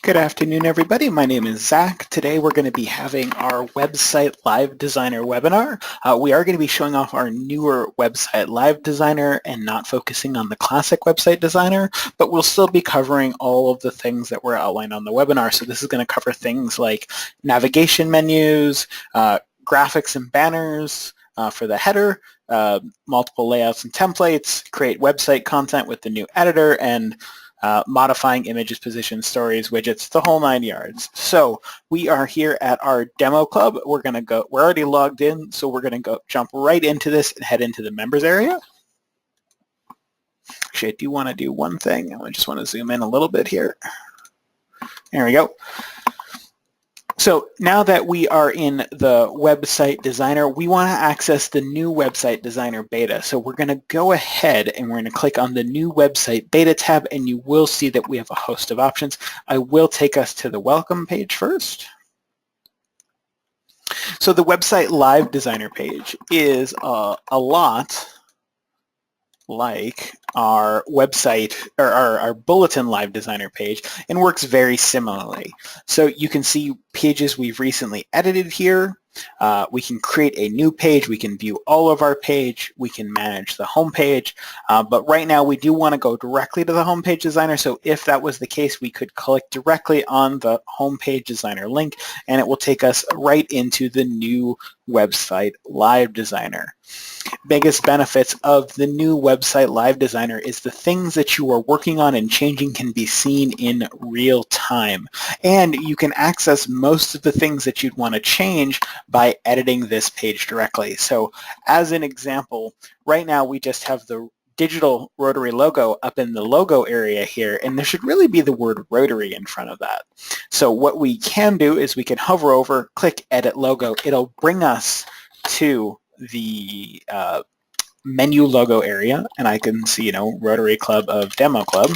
Good afternoon, everybody. My name is Zach. Today we're going to be having our Website Live Designer webinar. We are going to be showing off our newer Website Live Designer and not focusing on the classic Website Designer, but we'll still be covering all of the things that were outlined on the webinar. So this is going to cover things like navigation menus, graphics and banners for the header, multiple layouts and templates, create website content with the new editor, and modifying images, positions, stories, widgets, the whole 9 yards. So we are here at our demo club. We're already logged in, so we're going to jump right into this and head into the members area. Actually, I do want to do one thing. I just want to zoom in a little bit here. There we go. So now that we are in the Website Designer, we want to access the new Website Designer beta. So we're going to go ahead and we're going to click on the new Website Beta tab, and you will see that we have a host of options. I will take us to the welcome page first. So the Website Live Designer page is a lot like our website or our Bulletin Live Designer page and works very similarly. So you can see pages we've recently edited here. We can create a new page. We can view all of our page. We can manage the home page. But right now we do want to go directly to the home page designer. So if that was the case, we could click directly on the home page designer link and it will take us right into the new Website Live Designer. Biggest benefits of the new Website Live Designer is the things that you are working on and changing can be seen in real time. And you can access most of the things that you'd want to change by editing this page directly. So as an example, right now we just have the digital rotary logo up in the logo area here, and there should really be the word rotary in front of that. So what we can do is we can hover over, click edit logo. It'll bring us to the menu logo area, and I can see, Rotary Club of Demo Club,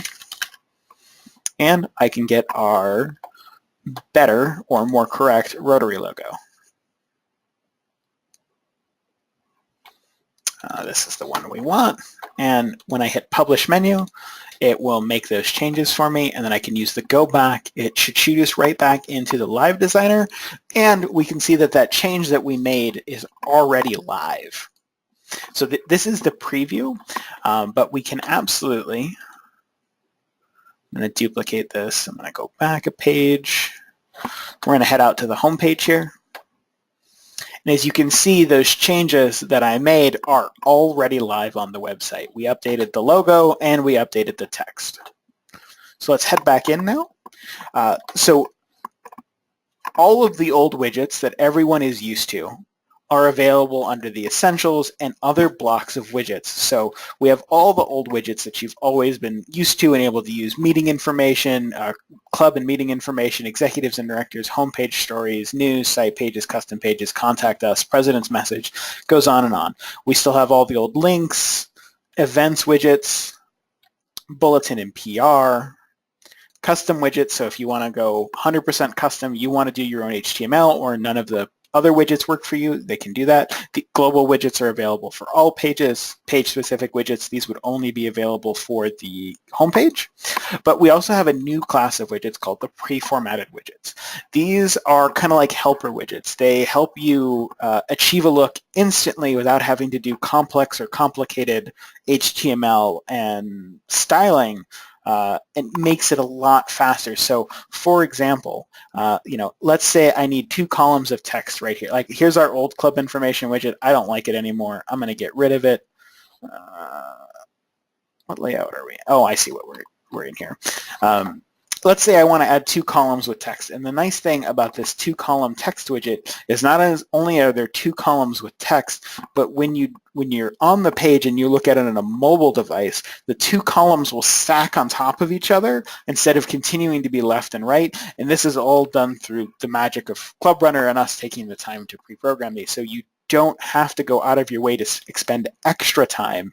and I can get our better or more correct Rotary logo. This is the one we want, and when I hit Publish Menu, it will make those changes for me, and then I can use the go back. It should shoot us right back into the Live Designer, and we can see that that change that we made is already live. So this is the preview, but we can absolutely, I'm going to duplicate this. I'm going to go back a page. We're going to head out to the home page here. And as you can see, those changes that I made are already live on the website. We updated the logo and we updated the text. So let's head back in now. So all of the old widgets that everyone is used to are available under the Essentials and other blocks of widgets. So we have all the old widgets that you've always been used to and able to use: meeting information, club and meeting information, executives and directors, homepage stories, news, site pages, custom pages, contact us, president's message, goes on and on. We still have all the old links, events widgets, bulletin and PR, custom widgets. So if you want to go 100% custom, you want to do your own HTML or none of the other widgets work for you, they can do that. The global widgets are available for all pages. Page-specific widgets, these would only be available for the homepage. But we also have a new class of widgets called the pre-formatted widgets. These are kind of like helper widgets. They help you achieve a look instantly without having to do complex or complicated HTML and styling. It makes it a lot faster. So for example, let's say I need 2 columns of text right here. Like here's our old club information widget. I don't like it anymore. I'm going to get rid of it. What layout are we in? Oh, I see what we're in here. Let's say I want to add 2 columns with text. And the nice thing about this 2-column text widget is not only are there 2 columns with text, but when you're on the page and you look at it on a mobile device, the 2 columns will stack on top of each other instead of continuing to be left and right. And this is all done through the magic of ClubRunner and us taking the time to pre-program these. So you don't have to go out of your way to expend extra time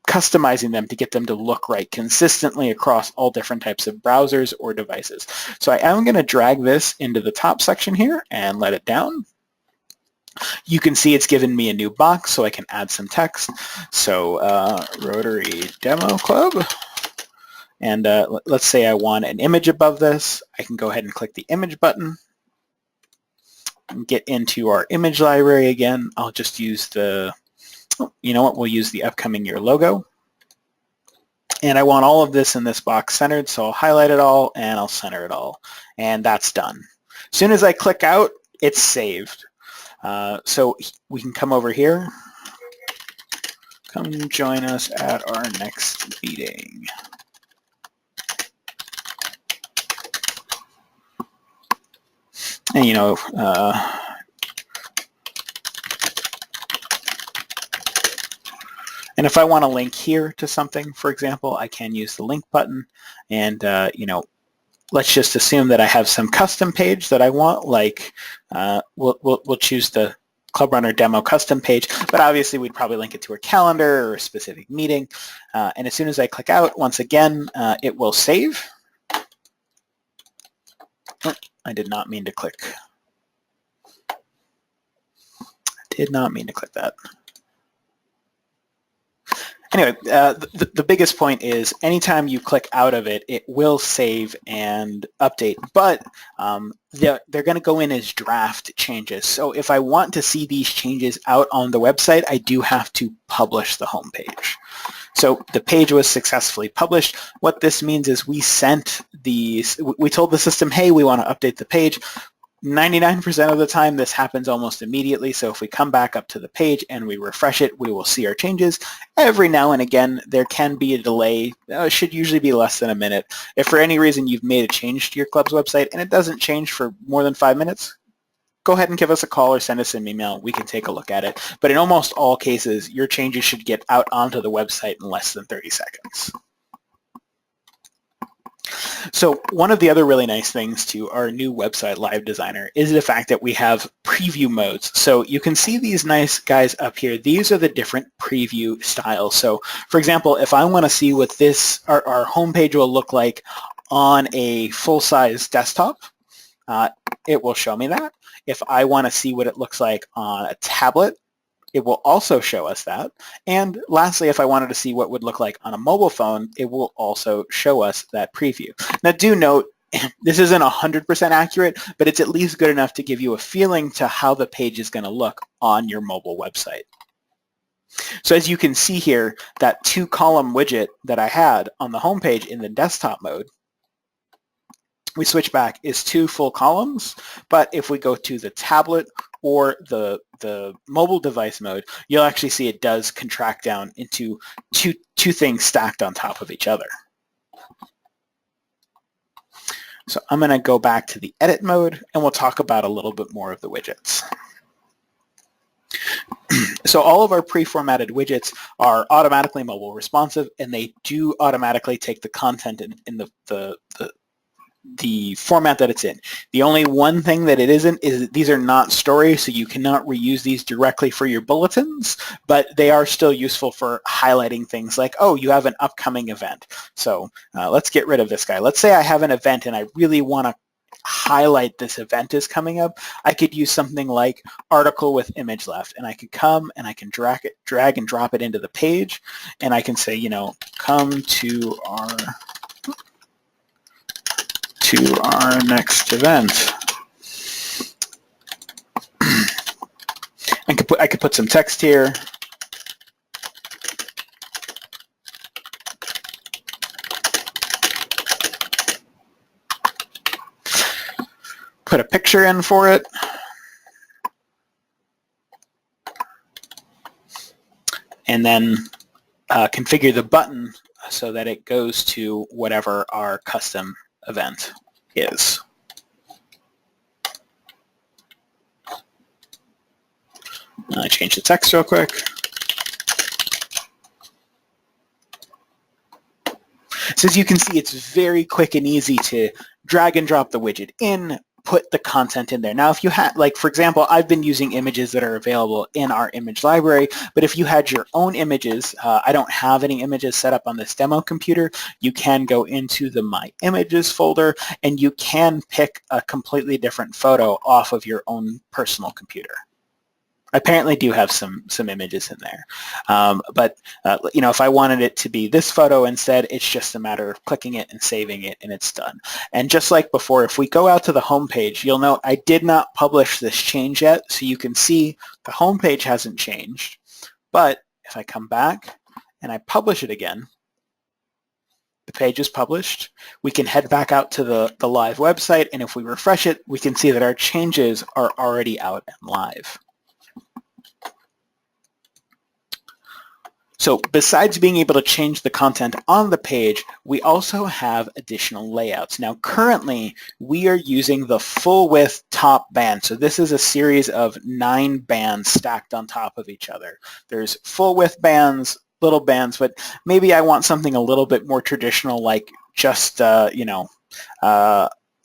customizing them to get them to look right consistently across all different types of browsers or devices. So I am going to drag this into the top section here and let it down. You can see it's given me a new box, so I can add some text. So Rotary Demo Club, And let's say I want an image above this. I can go ahead and click the image button and get into our image library again. I'll just use the, you know what, we'll use the upcoming year logo. And I want all of this in this box centered, so I'll highlight it all and I'll center it all. And that's done. As soon as I click out, it's saved. So we can come over here. Come join us at our next meeting. And, you know, and if I want to link here to something, for example, I can use the link button. And, you know, let's just assume that I have some custom page that I want, like we'll choose the ClubRunner demo custom page, but obviously we'd probably link it to a calendar or a specific meeting. And as soon as I click out, once again, it will save. Oh, I did not mean to click. Did not mean to click that. Anyway, the biggest point is anytime you click out of it, it will save and update, but they're going to go in as draft changes. So if I want to see these changes out on the website, I do have to publish the home page. So the page was successfully published. What this means is we sent these, we told the system, hey, we want to update the page. 99% of the time, this happens almost immediately. So if we come back up to the page and we refresh it, we will see our changes. Every now and again, there can be a delay. It should usually be less than a minute. If for any reason you've made a change to your club's website and it doesn't change for more than 5 minutes, go ahead and give us a call or send us an email. We can take a look at it. But in almost all cases, your changes should get out onto the website in less than 30 seconds. So one of the other really nice things to our new website Live Designer is the fact that we have preview modes. So you can see these nice guys up here. These are the different preview styles. So for example, if I want to see what this our homepage will look like on a full-size desktop, it will show me that. If I want to see what it looks like on a tablet, it will also show us that. And lastly, if I wanted to see what would look like on a mobile phone, it will also show us that preview. Now do note, this isn't 100% accurate, but it's at least good enough to give you a feeling to how the page is going to look on your mobile website. So as you can see here, that 2-column widget that I had on the home page in the desktop mode, we switch back is 2 full columns, but if we go to the tablet or the mobile device mode, you'll actually see it does contract down into two things stacked on top of each other. So I'm going to go back to the edit mode and we'll talk about a little bit more of the widgets. So all of our pre-formatted widgets are automatically mobile responsive, and they do automatically take the content in the format that it's in. The only one thing that it isn't is these are not stories, so you cannot reuse these directly for your bulletins, but they are still useful for highlighting things like, oh, you have an upcoming event. So let's get rid of this guy. Let's say I have an event and I really want to highlight this event is coming up. I could use something like article with image left, and I could come and I can drag and drop it into the page, and I can say, you know, come to our next event. I could put some text here. Put a picture in for it. And then configure the button so that it goes to whatever our custom event is. I change the text real quick. So as you can see, it's very quick and easy to drag and drop the widget in, put the content in there. Now, if you had, like, for example, I've been using images that are available in our image library, but if you had your own images, I don't have any images set up on this demo computer, you can go into the My Images folder and you can pick a completely different photo off of your own personal computer. I apparently do have some images in there. But you know, if I wanted it to be this photo instead, it's just a matter of clicking it and saving it, and it's done. And just like before, if we go out to the home page, you'll note I did not publish this change yet, so you can see the home page hasn't changed. But if I come back and I publish it again, the page is published. We can head back out to the live website, and if we refresh it, we can see that our changes are already out and live. So besides being able to change the content on the page, we also have additional layouts. Now currently, we are using the full width top band. So this is a series of 9 bands stacked on top of each other. There's full width bands, little bands, but maybe I want something a little bit more traditional, like just you know,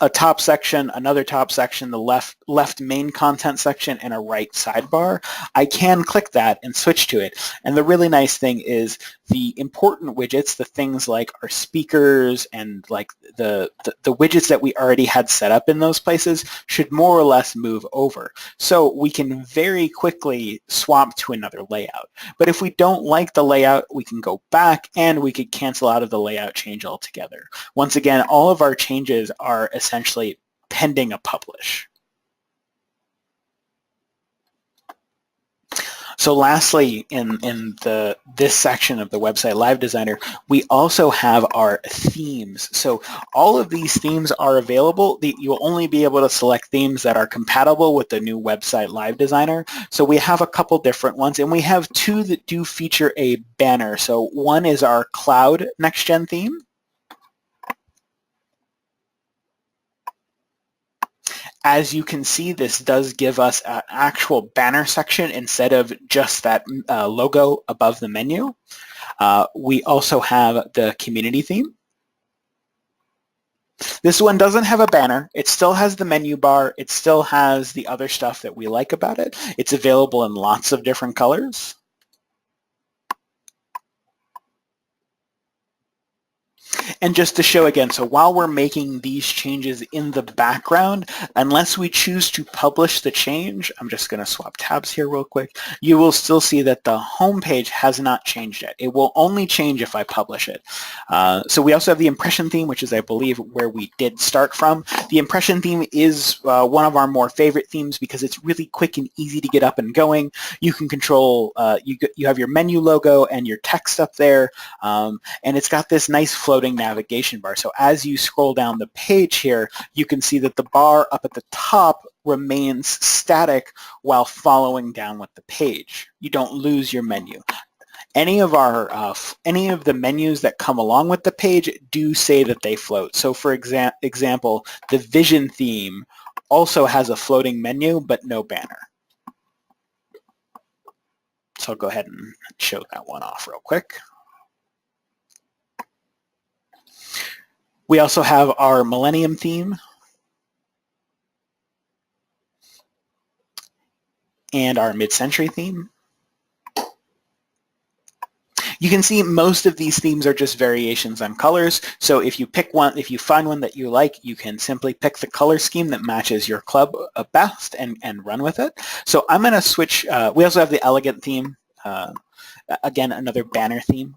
a top section, another top section, the left main content section, and a right sidebar. I can click that and switch to it. And the really nice thing is the important widgets, the things like our speakers and like the widgets that we already had set up in those places should more or less move over. So we can very quickly swap to another layout. But if we don't like the layout, we can go back and we could cancel out of the layout change altogether. Once again, all of our changes are essentially pending a publish. So lastly, in this section of the website Live Designer, we also have our themes. So all of these themes are available. You'll only be able to select themes that are compatible with the new website Live Designer. So we have a couple different ones, and we have 2 that do feature a banner. So one is our Cloud Next Gen theme. As you can see, this does give us an actual banner section instead of just that logo above the menu. We also have the community theme. This one doesn't have a banner. It still has the menu bar. It still has the other stuff that we like about it. It's available in lots of different colors. And just to show again, so while we're making these changes in the background, unless we choose to publish the change, I'm just going to swap tabs here real quick, you will still see that the home page has not changed yet. It will only change if I publish it. So we also have the impression theme, which is, I believe, where we did start from. The impression theme is one of our more favorite themes because it's really quick and easy to get up and going. You can control, you have your menu logo and your text up there, and it's got this nice floating navigation bar. So as you scroll down the page here, you can see that the bar up at the top remains static while following down with the page. You don't lose your menu. Any of the menus that come along with the page do say that they float. So for example, the vision theme also has a floating menu but no banner. So I'll go ahead and show that one off real quick. We also have our Millennium theme and our Mid-Century theme. You can see most of these themes are just variations on colors. So if you pick one, if you find one that you like, you can simply pick the color scheme that matches your club best and run with it. So I'm going to switch. We also have the Elegant theme. Again, another banner theme.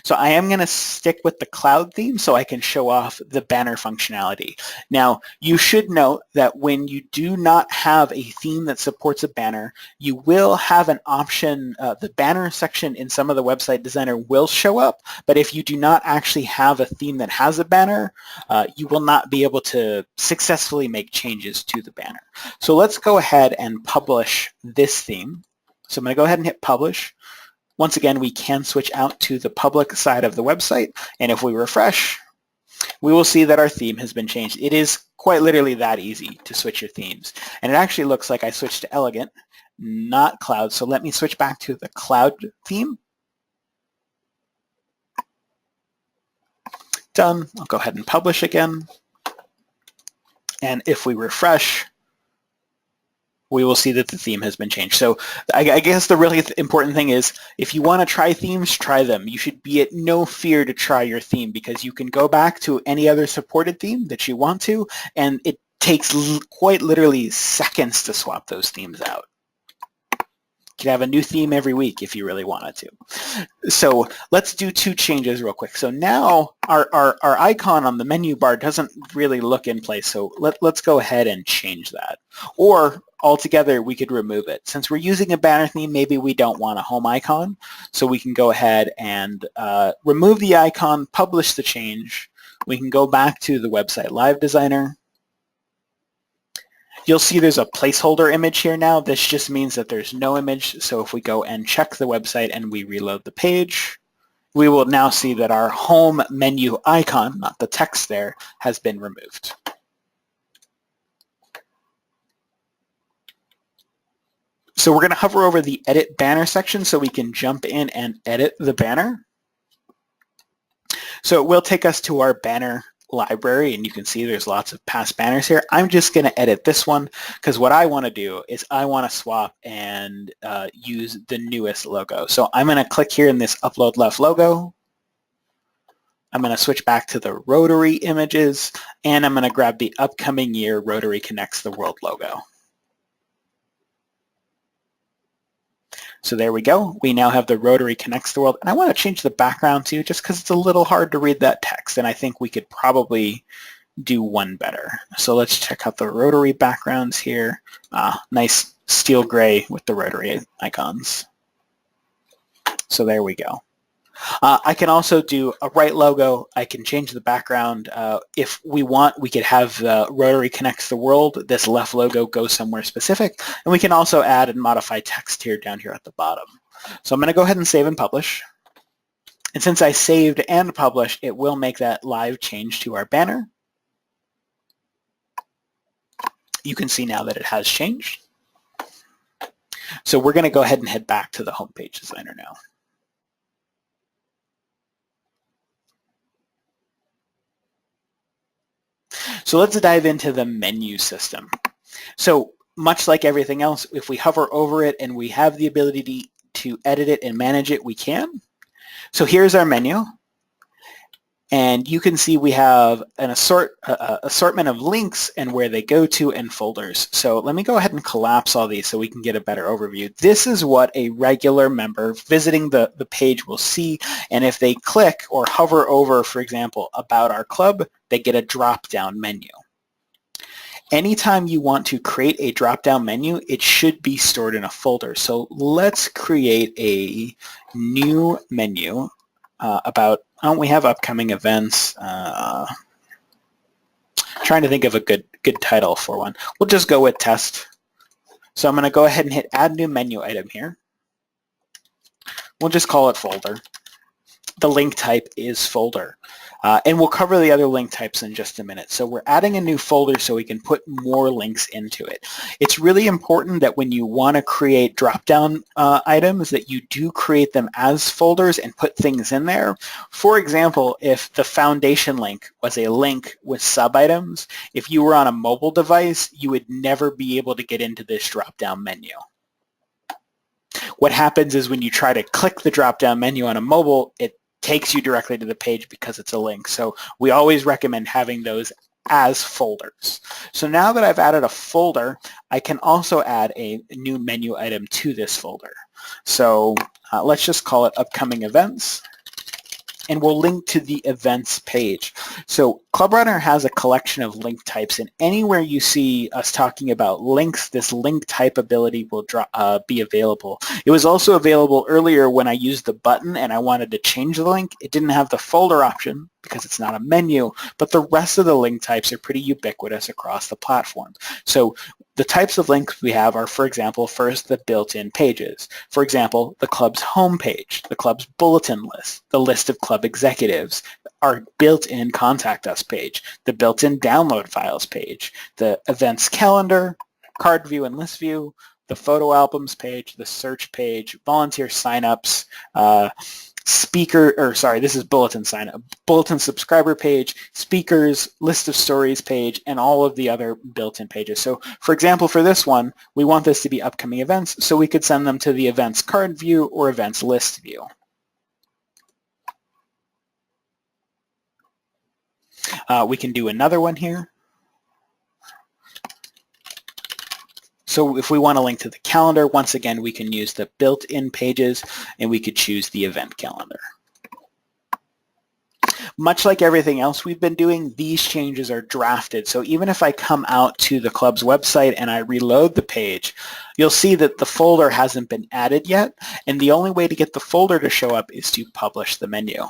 So I am going to stick with the cloud theme so I can show off the banner functionality. Now, you should note that when you do not have a theme that supports a banner, you will have an option, the banner section in some of the website designer will show up, but if you do not actually have a theme that has a banner, you will not be able to successfully make changes to the banner. So let's go ahead and publish this theme. So I'm going to go ahead and hit publish. Once again, we can switch out to the public side of the website, and if we refresh, we will see that our theme has been changed. It is quite literally that easy to switch your themes. And it actually looks like I switched to Elegant, not Cloud, so let me switch back to the Cloud theme. Done. I'll go ahead and publish again. And if we refresh, we will see that the theme has been changed. So I guess the really important thing is if you want to try themes, try them. You should be at no fear to try your theme because you can go back to any other supported theme that you want to, and it takes quite literally seconds to swap those themes out. could have a new theme every week if you really wanted to. So let's do 2 changes real quick. So now our icon on the menu bar doesn't really look in place. So let's go ahead and change that. Or altogether, we could remove it. Since we're using a banner theme, maybe we don't want a home icon. So we can go ahead and remove the icon, publish the change. We can go back to the website Live Designer. You'll see there's a placeholder image here now. This just means that there's no image. So if we go and check the website and we reload the page, we will now see that our home menu icon, not the text there, has been removed. So we're going to hover over the Edit Banner section so we can jump in and edit the banner. So it will take us to our banner library, and you can see there's lots of past banners here. I'm just going to edit this one because what I want to do is I want to swap and use the newest logo. So I'm going to click here in this Upload Left logo. I'm going to switch back to the Rotary images, and I'm going to grab the upcoming year Rotary Connects the World logo. So there we go. We now have the Rotary Connects the World. And I want to change the background too, just because it's a little hard to read that text. And I think we could probably do one better. So let's check out the Rotary backgrounds here. Nice steel gray with the Rotary icons. So there we go. I can also do a right logo. I can change the background. If we want, we could have Rotary Connects the World. This left logo goes somewhere specific. And we can also add and modify text here down here at the bottom. So I'm going to go ahead and save and publish. And since I saved and published, it will make that live change to our banner. You can see now that it has changed. So we're going to go ahead and head back to the homepage designer now. So let's dive into the menu system. So much like everything else, if we hover over it and we have the ability to edit it and manage it, we can. So here's our menu. And you can see we have an assortment of links and where they go to and folders. So let me go ahead and collapse all these so we can get a better overview. This is what a regular member visiting the page will see. And if they click or hover over, for example, about our club, they get a drop-down menu. Anytime you want to create a drop-down menu, it should be stored in a folder. So let's create a new menu about, we have upcoming events. Trying to think of a good title for one. We'll just go with test. So I'm going to go ahead and hit add new menu item here. We'll just call it folder. The link type is folder. And we'll cover the other link types in just a minute. So we're adding a new folder so we can put more links into it. It's really important that when you want to create drop-down items that you do create them as folders and put things in there. For example, if the foundation link was a link with sub-items, if you were on a mobile device, you would never be able to get into this drop-down menu. What happens is when you try to click the drop-down menu on a mobile, it takes you directly to the page because it's a link. So we always recommend having those as folders. So now that I've added a folder, I can also add a new menu item to this folder. So let's just call it upcoming events. And we'll link to the events page. So ClubRunner has a collection of link types, and anywhere you see us talking about links, this link type ability will be available. It was also available earlier when I used the button and I wanted to change the link. It didn't have the folder option because it's not a menu, but the rest of the link types are pretty ubiquitous across the platform. So the types of links we have are, for example, first, the built-in pages. For example, the club's homepage, the club's bulletin list, the list of club executives, our built-in contact us page, the built-in download files page, the events calendar, card view and list view, the photo albums page, the search page, volunteer signups, this is bulletin sign up, bulletin subscriber page, speakers, list of stories page, and all of the other built-in pages. So for example, for this one, we want this to be upcoming events, so we could send them to the events card view or events list view. We can do another one here. So if we want to link to the calendar, once again, we can use the built-in pages, and we could choose the event calendar. Much like everything else we've been doing, these changes are drafted. So even if I come out to the club's website and I reload the page, you'll see that the folder hasn't been added yet, and the only way to get the folder to show up is to publish the menu.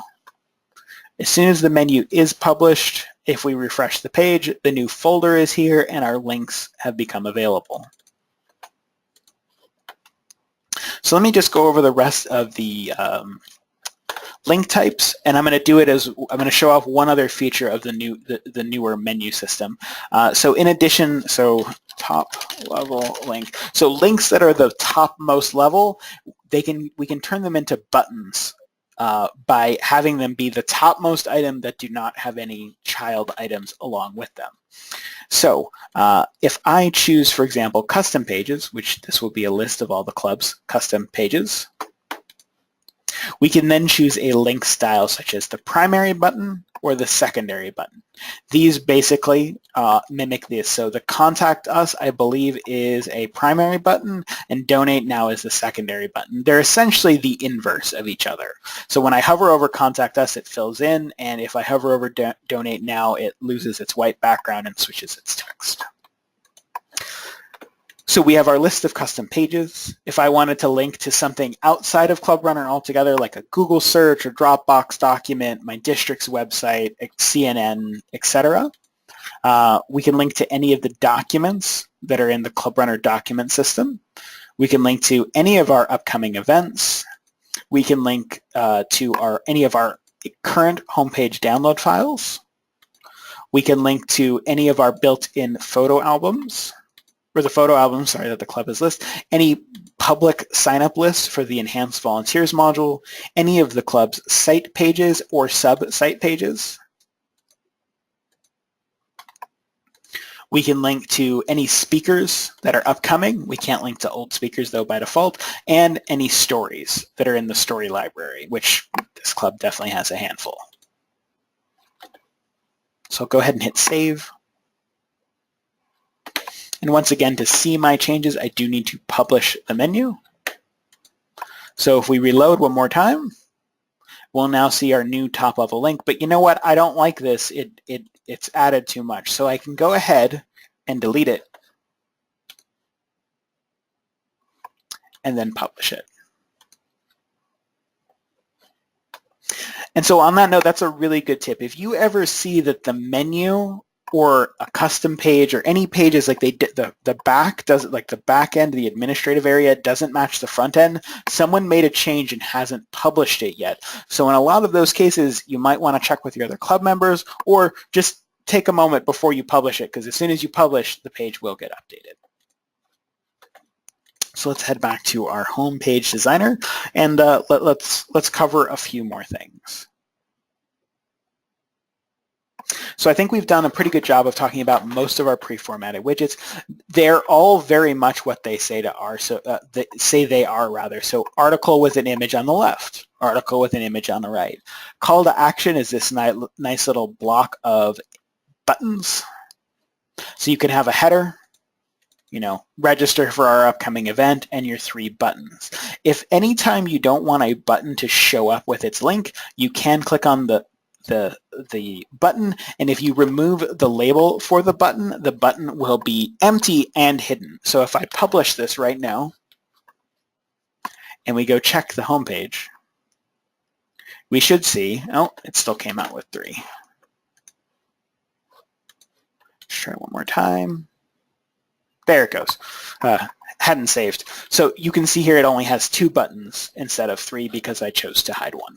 As soon as the menu is published, if we refresh the page, the new folder is here and our links have become available. So let me just go over the rest of the link types, and I'm going to do it as I'm going to show off one other feature of the newer menu system. So in addition, so top level link. So links that are the topmost level, we can turn them into buttons by having them be the topmost item that do not have any child items along with them. So if I choose, for example, custom pages, which this will be a list of all the club's custom pages, we can then choose a link style such as the primary button or the secondary button. These basically mimic this. So the contact us, I believe, is a primary button, and donate now is the secondary button. They're essentially the inverse of each other. So when I hover over contact us, it fills in, and if I hover over donate now, it loses its white background and switches its text. So we have our list of custom pages. If I wanted to link to something outside of ClubRunner altogether, like a Google search or Dropbox document, my district's website, CNN, etc., we can link to any of the documents that are in the ClubRunner document system. We can link to any of our upcoming events. We can link to any of our current homepage download files. We can link to any of our built-in photo albums, or the photo albums, sorry, that the club has list, any public sign-up lists for the Enhanced Volunteers module, any of the club's site pages or sub-site pages. We can link to any speakers that are upcoming. We can't link to old speakers, though, by default, and any stories that are in the story library, which this club definitely has a handful. So I'll go ahead and hit save. And once again, to see my changes, I do need to publish the menu. So if we reload one more time, we'll now see our new top-level link. But you know what? I don't like this. It's added too much. So I can go ahead and delete it and then publish it. And so on that note, that's a really good tip. If you ever see that the menu or a custom page or any pages, like the back doesn't, like the back end, the administrative area doesn't match the front end, someone made a change and hasn't published it yet. So in a lot of those cases, you might want to check with your other club members, or just take a moment before you publish it, because as soon as you publish, the page will get updated. So let's head back to our home page designer, and let's cover a few more things. So I think we've done a pretty good job of talking about most of our pre-formatted widgets. They're all very much what they say they are. So article with an image on the left, article with an image on the right. Call to action is this nice little block of buttons. So you can have a header, register for our upcoming event, and your 3 buttons. If anytime you don't want a button to show up with its link, you can click on the button, and if you remove the label for the button will be empty and hidden. So if I publish this right now and we go check the home page, we should see, oh, it still came out with 3. Let's try one more time. There it goes. Hadn't saved. So you can see here it only has 2 buttons instead of 3 because I chose to hide one.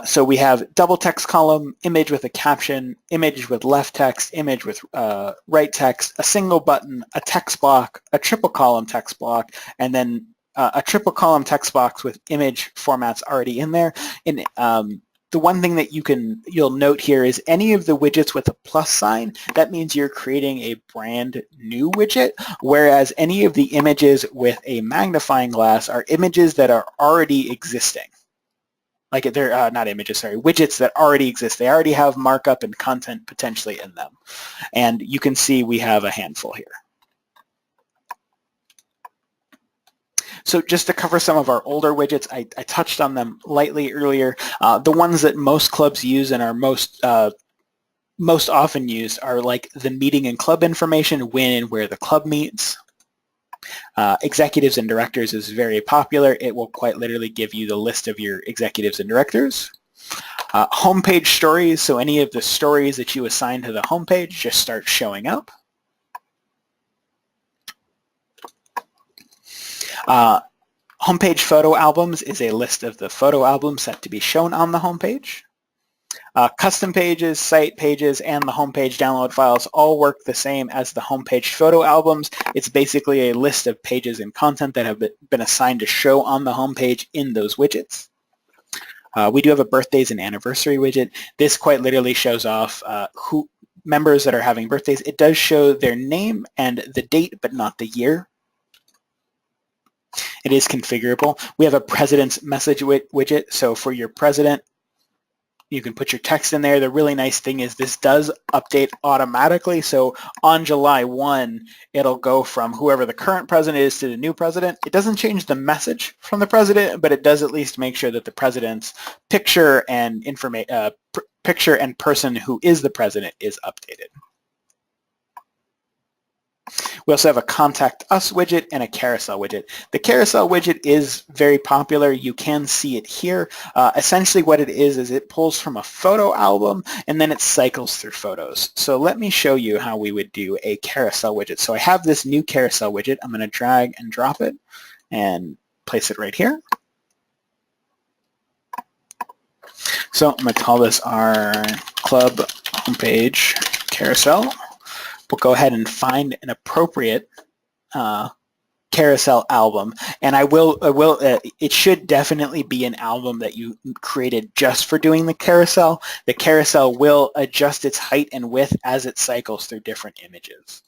So we have double text column, image with a caption, image with left text, image with right text, a single button, a text block, a triple column text block, and then a triple column text box with image formats already in there. And the one thing that you'll note here is any of the widgets with a plus sign, that means you're creating a brand new widget, whereas any of the images with a magnifying glass are images that are already existing. like they're not images, sorry, widgets that already exist. They already have markup and content potentially in them. And you can see we have a handful here. So just to cover some of our older widgets, I touched on them lightly earlier. The ones that most clubs use and are most often used are like the meeting and club information, when and where the club meets. Executives and directors is very popular. It will quite literally give you the list of your executives and directors. Homepage stories, so any of the stories that you assign to the homepage just start showing up. Homepage photo albums is a list of the photo albums set to be shown on the homepage. Custom pages, site pages, and the homepage download files all work the same as the homepage photo albums. It's basically a list of pages and content that have been assigned to show on the homepage in those widgets. We do have a birthdays and anniversary widget. This quite literally shows off who members that are having birthdays. It does show their name and the date, but not the year. It is configurable. We have a president's message widget. So for your president, you can put your text in there. The really nice thing is this does update automatically. So on July 1, it'll go from whoever the current president is to the new president. It doesn't change the message from the president, but it does at least make sure that the president's picture and picture and person who is the president is updated. We also have a Contact Us widget and a Carousel widget. The Carousel widget is very popular. You can see it here. Essentially what it is it pulls from a photo album and then it cycles through photos. So let me show you how we would do a Carousel widget. So I have this new Carousel widget. I'm going to drag and drop it and place it right here. So I'm going to call this our club homepage carousel. We'll go ahead and find an appropriate carousel album, and it should definitely be an album that you created just for doing the carousel. The carousel will adjust its height and width as it cycles through different images.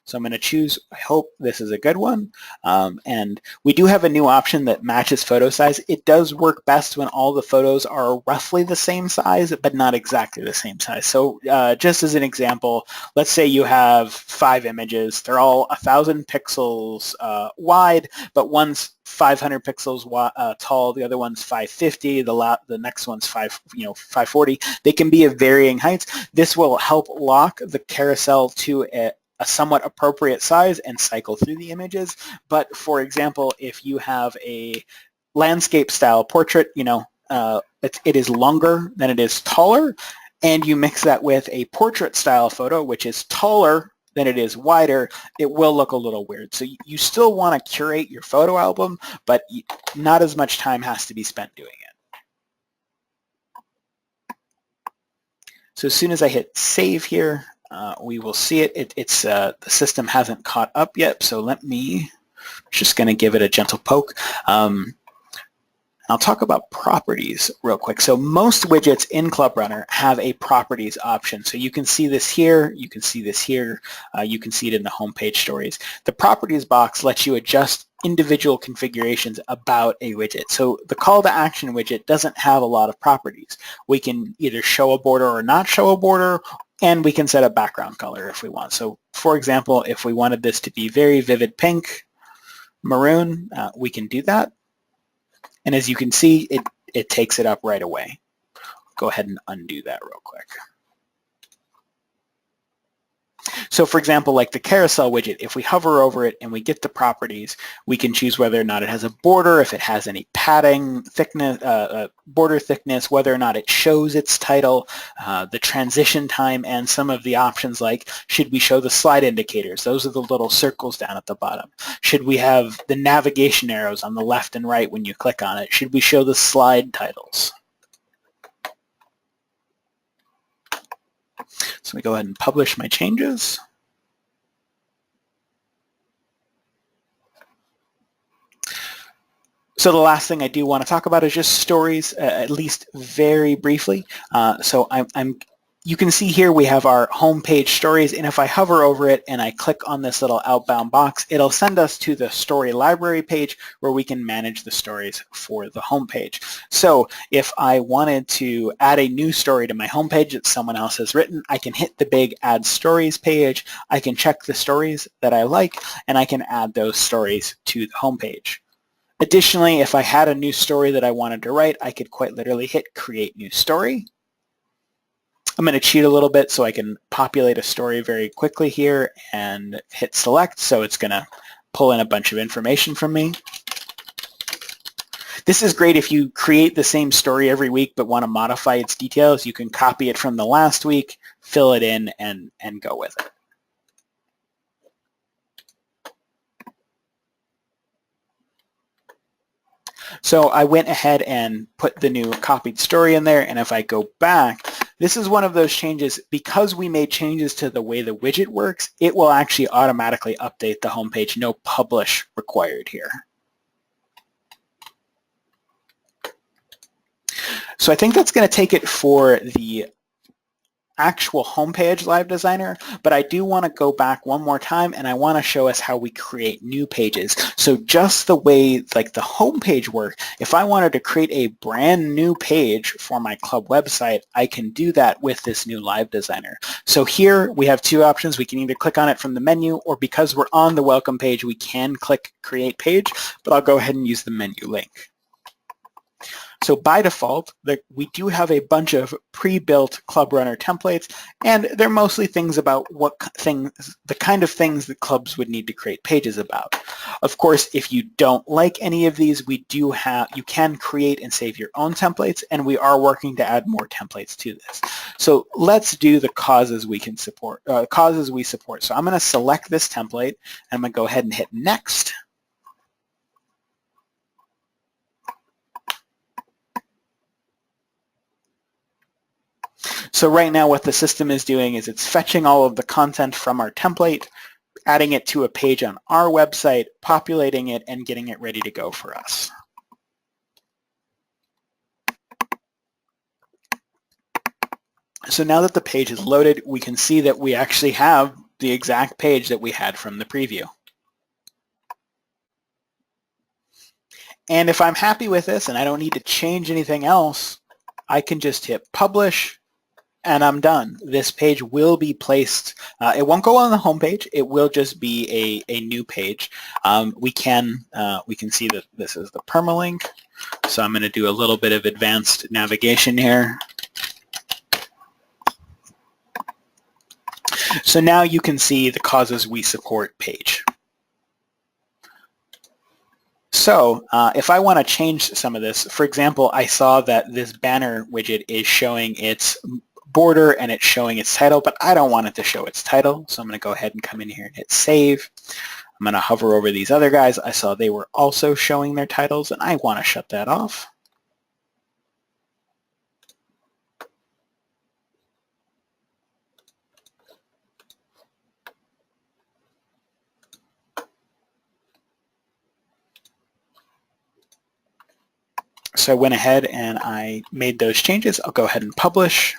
So I'm going to choose, I hope this is a good one, and we do have a new option that matches photo size. It does work best when all the photos are roughly the same size, but not exactly the same size. So just as an example, let's say you have 5 images. They're all 1,000 pixels wide, but one's 500 pixels tall, the other one's 550, the next one's 540. They can be of varying heights. This will help lock the carousel to a somewhat appropriate size and cycle through the images. But for example, if you have a landscape style portrait, it is longer than it is taller, and you mix that with a portrait style photo, which is taller than it is wider, it will look a little weird. So you still want to curate your photo album, but not as much time has to be spent doing it. So as soon as I hit save here, we will see it. The system hasn't caught up yet, so just going to give it a gentle poke. I'll talk about properties real quick. So most widgets in ClubRunner have a properties option. So you can see this here, you can see this here, you can see it in the homepage stories. The properties box lets you adjust individual configurations about a widget. So the call to action widget doesn't have a lot of properties. We can either show a border or not show a border, and we can set a background color if we want. So for example, if we wanted this to be very vivid pink, maroon, we can do that. And as you can see, it takes it up right away. Go ahead and undo that real quick. So for example, like the carousel widget, if we hover over it and we get the properties, we can choose whether or not it has a border, if it has any padding, thickness, border thickness, whether or not it shows its title, the transition time, and some of the options like, should we show the slide indicators? Those are the little circles down at the bottom. Should we have the navigation arrows on the left and right when you click on it? Should we show the slide titles? So let me go ahead and publish my changes. So the last thing I do want to talk about is just stories, at least very briefly. So I'm you can see here we have our homepage stories, and if I hover over it and I click on this little outbound box, it'll send us to the story library page where we can manage the stories for the homepage. So if I wanted to add a new story to my homepage that someone else has written, I can hit the big Add Stories page, I can check the stories that I like, and I can add those stories to the homepage. Additionally, if I had a new story that I wanted to write, I could quite literally hit Create New Story. I'm going to cheat a little bit so I can populate a story very quickly here and hit select, so it's going to pull in a bunch of information from me. This is great if you create the same story every week but want to modify its details. You can copy it from the last week, fill it in, and go with it. So I went ahead and put the new copied story in there, and if I go back, this is one of those changes. Because we made changes to the way the widget works, it will actually automatically update the homepage. No publish required here. So I think that's going to take it for the actual homepage Live Designer, but I do want to go back one more time and I want to show us how we create new pages. So just the way like the homepage works, if I wanted to create a brand new page for my club website, I can do that with this new Live Designer. So here we have two options. We can either click on it from the menu, or because we're on the welcome page, we can click Create Page, but I'll go ahead and use the menu link. So by default, we do have a bunch of pre-built ClubRunner templates, and they're mostly things about the kind of things that clubs would need to create pages about. Of course, if you don't like any of these, you can create and save your own templates, and we are working to add more templates to this. So let's do the causes we support. So I'm going to select this template, and I'm going to go ahead and hit Next. So right now what the system is doing is it's fetching all of the content from our template, adding it to a page on our website, populating it, and getting it ready to go for us. So now that the page is loaded, we can see that we actually have the exact page that we had from the preview. And if I'm happy with this and I don't need to change anything else, I can just hit Publish, and I'm done. This page will be placed. It won't go on the home page. It will just be a new page. We can see that this is the permalink. So I'm going to do a little bit of advanced navigation here. So now you can see the causes we support page. So if I want to change some of this, for example, I saw that this banner widget is showing its border and it's showing its title, but I don't want it to show its title, so I'm going to go ahead and come in here and hit Save. I'm going to hover over these other guys. I saw they were also showing their titles, and I want to shut that off. So I went ahead and I made those changes. I'll go ahead and publish.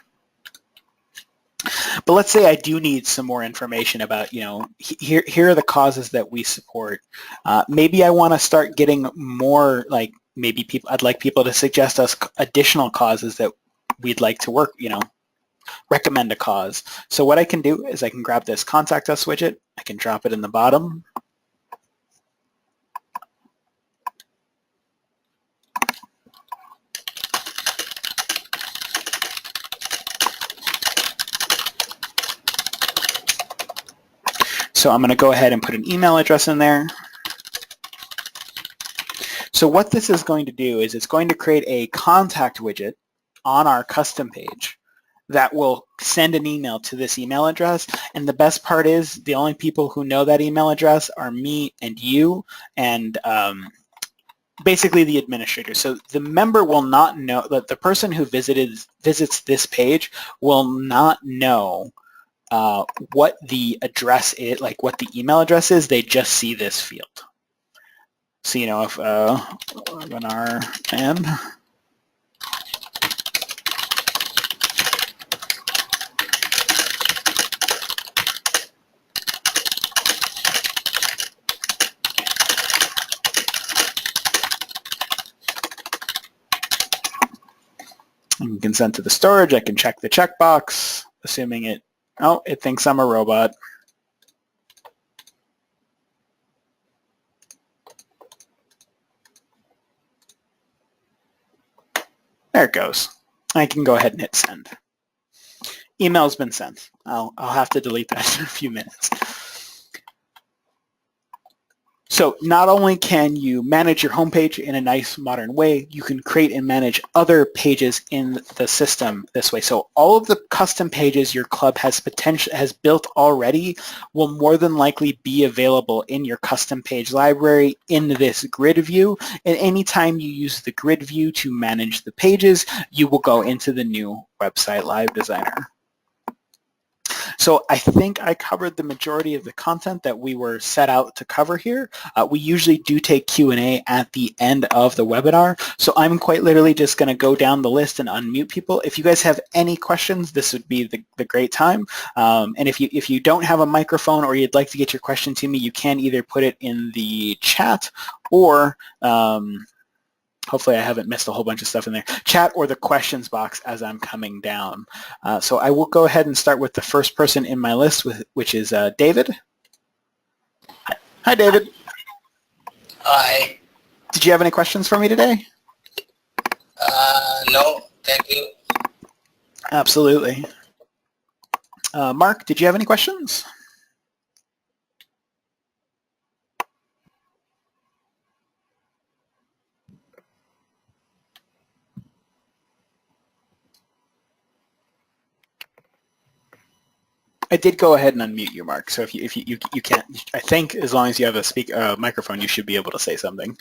But let's say I do need some more information about, here are the causes that we support. Maybe I want to start getting more, like maybe I'd like people to suggest us additional causes that we'd like to work, recommend a cause. So what I can do is I can grab this Contact Us widget. I can drop it in the bottom. So I'm going to go ahead and put an email address in there. So what this is going to do is it's going to create a contact widget on our custom page that will send an email to this email address. And the best part is the only people who know that email address are me and you, and basically the administrator. So the member will not know, that the person who visits this page will not know what the address is, like what the email address is. They just see this field. So, if webinar and I can consent to the storage. I can check the checkbox, assuming it thinks I'm a robot. There it goes. I can go ahead and hit send. Email's been sent. I'll have to delete that in a few minutes. So not only can you manage your homepage in a nice modern way, you can create and manage other pages in the system this way. So all of the custom pages your club has built already will more than likely be available in your custom page library in this grid view. And anytime you use the grid view to manage the pages, you will go into the new website live designer. So I think I covered the majority of the content that we were set out to cover here. We usually do take Q&A at the end of the webinar, so I'm quite literally just going to go down the list and unmute people. If you guys have any questions, this would be the great time. And if you don't have a microphone or you'd like to get your question to me, you can either put it in the chat or hopefully I haven't missed a whole bunch of stuff in there. Chat or the questions box as I'm coming down. So I will go ahead and start with the first person in my list, which is David. Hi, David. Hi. Did you have any questions for me today? No, thank you. Absolutely. Mark, did you have any questions? I did go ahead and unmute you, Mark. So if you can't, I think as long as you have a microphone, you should be able to say something.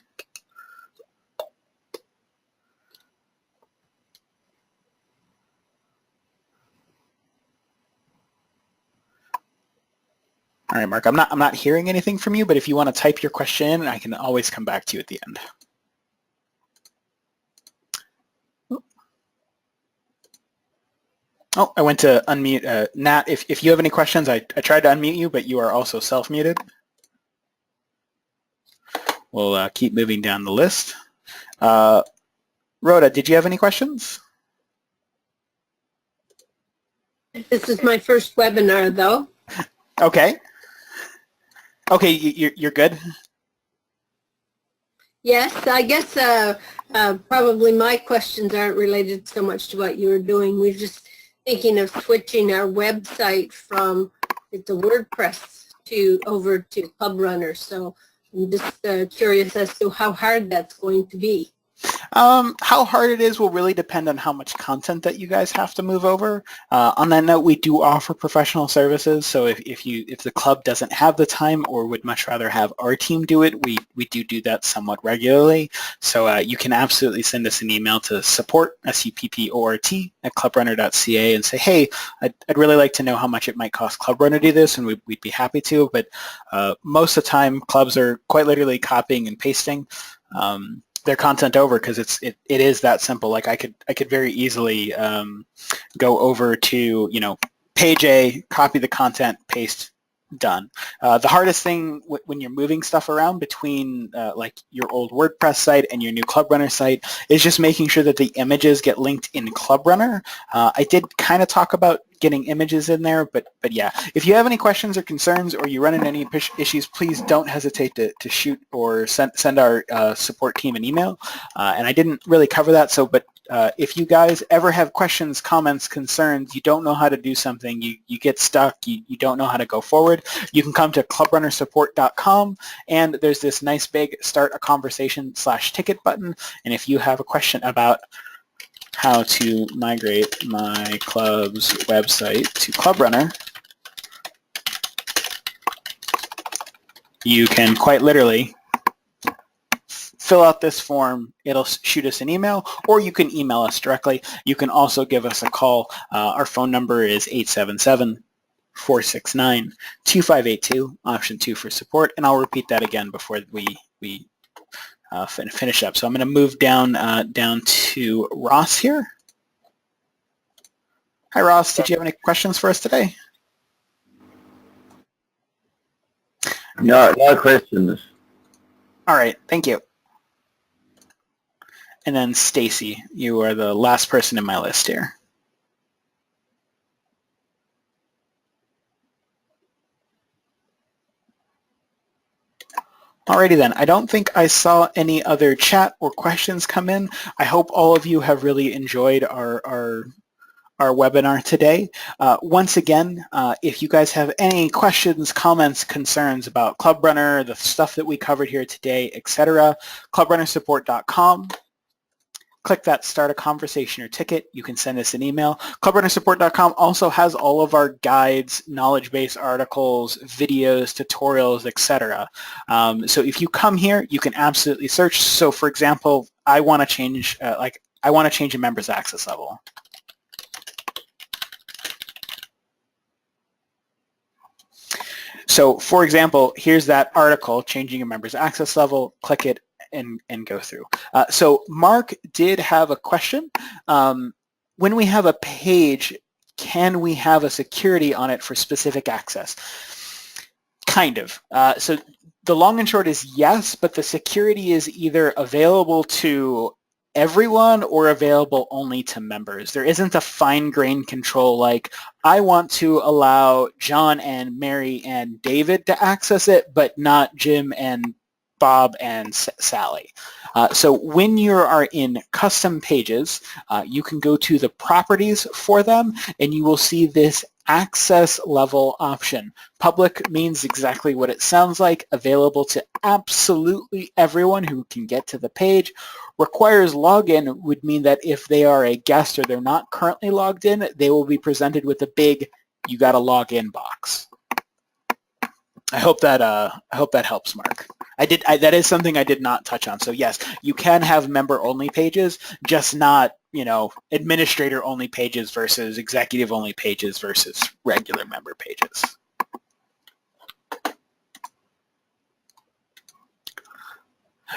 All right, Mark. I'm not hearing anything from you, but if you want to type your question in, I can always come back to you at the end. Oh, I went to unmute. Nat, if you have any questions, I tried to unmute you, but you are also self-muted. We'll keep moving down the list. Rhoda, did you have any questions? This is my first webinar, though. Okay. Okay, you're good? Yes, I guess probably my questions aren't related so much to what you were doing. We're just thinking of switching our website from the WordPress over to ClubRunner. So I'm just curious as to how hard that's going to be. How hard it is will really depend on how much content that you guys have to move over. On that note, we do offer professional services, so if the club doesn't have the time or would much rather have our team do it, we do that somewhat regularly. So you can absolutely send us an email to support, SUPPORT, at clubrunner.ca and say, hey, I'd really like to know how much it might cost ClubRunner to do this, and we'd be happy to. But most of the time, clubs are quite literally copying and pasting their content over because it is that simple. Like I could very easily go over to page A, copy the content, paste, done. The hardest thing when you're moving stuff around between like your old WordPress site and your new ClubRunner site is just making sure that the images get linked in ClubRunner. I did kind of talk about getting images in there, but yeah, if you have any questions or concerns or you run into any issues, please don't hesitate to shoot or send our support team an email. And I didn't really cover that, but if you guys ever have questions, comments, concerns, you don't know how to do something, you get stuck, you don't know how to go forward, you can come to clubrunnersupport.com, and there's this nice big start a conversation /ticket button, and if you have a question about how to migrate my club's website to ClubRunner, you can quite literally fill out this form. It'll shoot us an email, or you can email us directly. You can also give us a call. Our phone number is 877-469-2582, option 2 for support, and I'll repeat that again before we finish up. So I'm going to move down to Ross here. Hi, Ross. Did you have any questions for us today? No questions. All right. Thank you. and then Stacy, you are the last person in my list here. Alrighty then, I don't think I saw any other chat or questions come in. I hope all of you have really enjoyed our webinar today. Once again, if you guys have any questions, comments, concerns about ClubRunner, the stuff that we covered here today, etc., clubrunnersupport.com. Click that Start a Conversation or Ticket. You can send us an email. ClubRunnersupport.com also has all of our guides, knowledge base articles, videos, tutorials, etc. So if you come here, you can absolutely search. So for example, I want to change, a member's access level. So for example, here's that article, changing a member's access level. Click it and go through. So Mark did have a question. When we have a page, can we have a security on it for specific access? Kind of. So the long and short is yes, but the security is either available to everyone or available only to members. There isn't a fine-grained control like, I want to allow John and Mary and David to access it, but not Jim and Bob and Sally. So when you are in custom pages, you can go to the properties for them and you will see this access level option. Public means exactly what it sounds like, available to absolutely everyone who can get to the page. Requires login would mean that if they are a guest or they're not currently logged in, they will be presented with a big, you gotta log in box. I hope that helps, Mark. That is something I did not touch on. So yes, you can have member-only pages, just not, administrator-only pages versus executive-only pages versus regular member pages.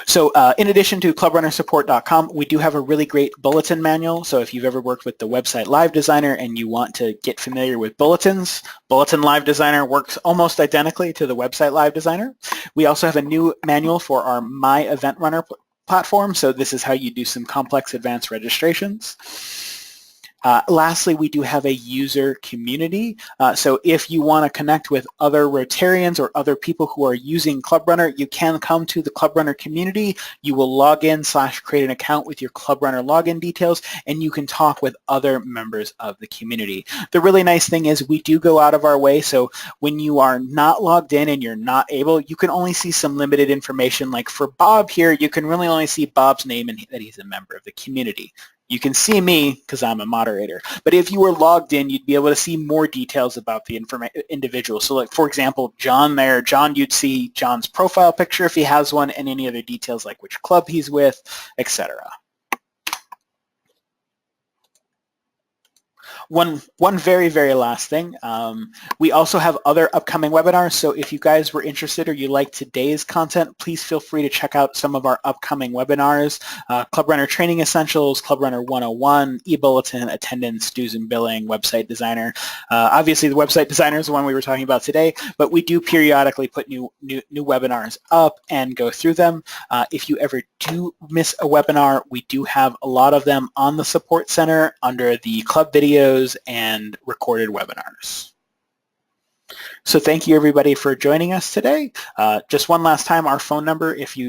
So in addition to clubrunnersupport.com, we do have a really great bulletin manual. So if you've ever worked with the website Live Designer and you want to get familiar with bulletins, Bulletin Live Designer works almost identically to the website Live Designer. We also have a new manual for our My Event Runner platform. So this is how you do some complex advanced registrations. Lastly, we do have a user community. So if you want to connect with other Rotarians or other people who are using ClubRunner, you can come to the ClubRunner community. You will log in / create an account with your ClubRunner login details, and you can talk with other members of the community. The really nice thing is we do go out of our way. So when you are not logged in and you're not able, you can only see some limited information. Like for Bob here, you can really only see Bob's name and that he's a member of the community. You can see me because I'm a moderator, but if you were logged in, you'd be able to see more details about the individual. So like, for example, John there, you'd see John's profile picture if he has one and any other details like which club he's with, etc. One very, very last thing. We also have other upcoming webinars, so if you guys were interested or you like today's content, please feel free to check out some of our upcoming webinars. ClubRunner Training Essentials, ClubRunner 101, e-bulletin, attendance, dues and billing, website designer. Obviously the website designer is the one we were talking about today, but we do periodically put new webinars up and go through them. If you ever do miss a webinar, we do have a lot of them on the support center under the club videos and recorded webinars. So thank you everybody for joining us today. Just one last time, our phone number, if you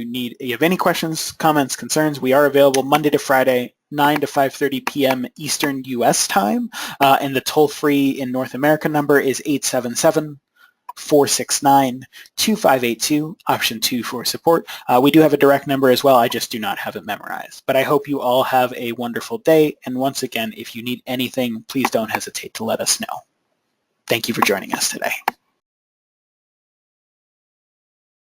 have any questions, comments, concerns, we are available Monday to Friday, 9 to 5:30 p.m. Eastern U.S. time, and the toll-free in North America number is 877-469-2582, option 2 for support. We do have a direct number as well. I just do not have it memorized. But I hope you all have a wonderful day. And once again, if you need anything, please don't hesitate to let us know. Thank you for joining us today.